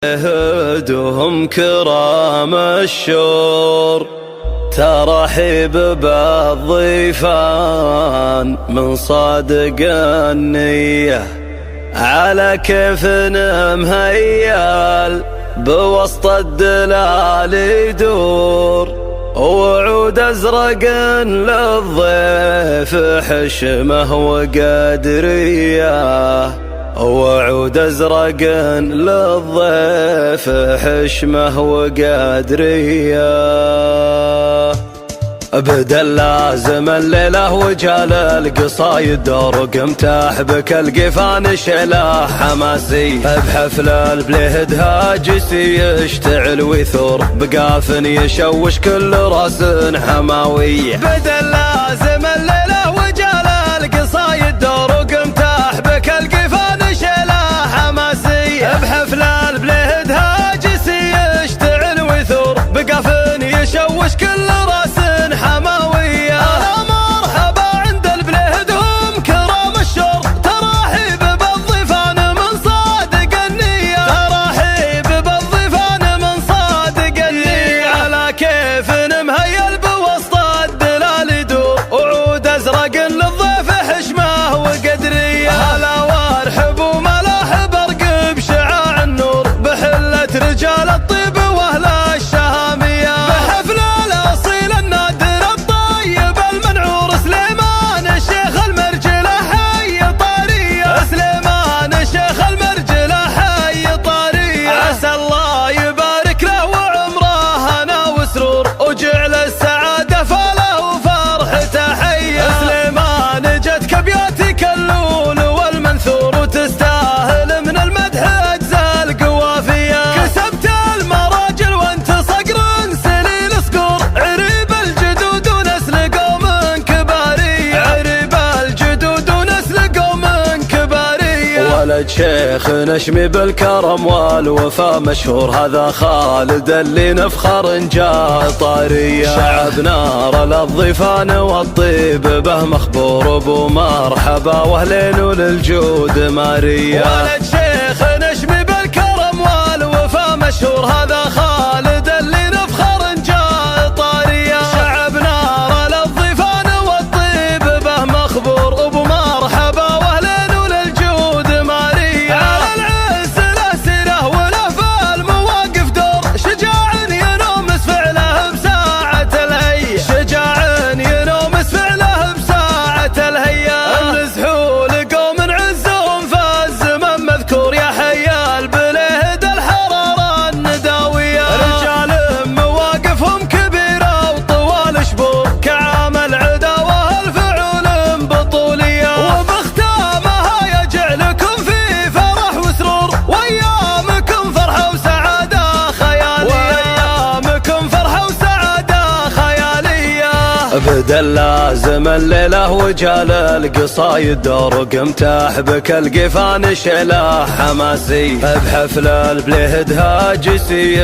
هدوهم كرام الشور ترحيب بالضيفان من صادق النية على كيف مهيال بوسط الدلال يدور وعود ازرق للضيف حشمه وقدريه وعود ازرق للضيف حشمه وقدريه بدا لازم الليله وجال القصايد ورقمته بك القفان شيله حماسي بحفل البليهد هاجسي يشتعل ويثور بقاف يشوش كل راس حماوي بدا لازم الليله وجال القصايد ورقمته بك القفان شيله حماسي بحفل البليهد هاجسي يشتعل ويثور بقاف يشوش كل راس حماوية. أنا مرحبا عند البليهد هم كرام الشور ترحيب بالضيفان من صادق النية ترحيب بالضيفان من صادق النية على كيف مهيل بوسط الدلال يدور وعود ازرق للضيف حشمه وقدريه هلا وارحب وملاحب ارقب شعاع النور بحلة رجال الطيب واهل الشهامية بحفل الاصيل النادر الطيب المنعور سليمان الشيخ المرجله حي طاريه سليمان الشيخ المرجله حي طاريه عسى الله يبارك له وعمره هنا وسرور وجعل السعاده فله وفرحته حيه سليمان جتك ابياتك اللول والمنثور وتستاهل من المدح اجزاء القوافيه كسبت المراجل وانت صقر سليل صقور عريب الجدود ونسل قوم كباريه عريب الجدود ونسل قوم كباريه ولد شيخ نشمي بالكرم والوفا مشهور هذا خالد اللي نفخر جاء طاريه شعب نار للضيفان والطيب به مخبور ابو مرحبا واهلين وللجود ماريه ولد شيخ نشمي بالكرم والوفا مشهور هذا خالد اللي نفخر جاء طاريه شعب نار للضيفان والطيب به مخبور ابو مرحبا واهلين وللجود ماريه على العز له سيره وله في المواقف دور شجاع ينومس فعله بساعة الهي شجاع ينومس فعله بساعة الهيا النزحول قوم عزهم في الزمن مذكور يا حي البليهد الحرارة النداوية رجال مواقفهم كبيرة وطوال شبور كعامل عداوة الفعول بطولية وبختامها يجعلكم في فرح وسرور وايامكم فرحة وسعادة خيالية وايامكم فرحة وسعادة خيالية بدا لازم الليله وجال القصايد ورقمته بك القفان شيله حماسي بحفل البليهد هاجسي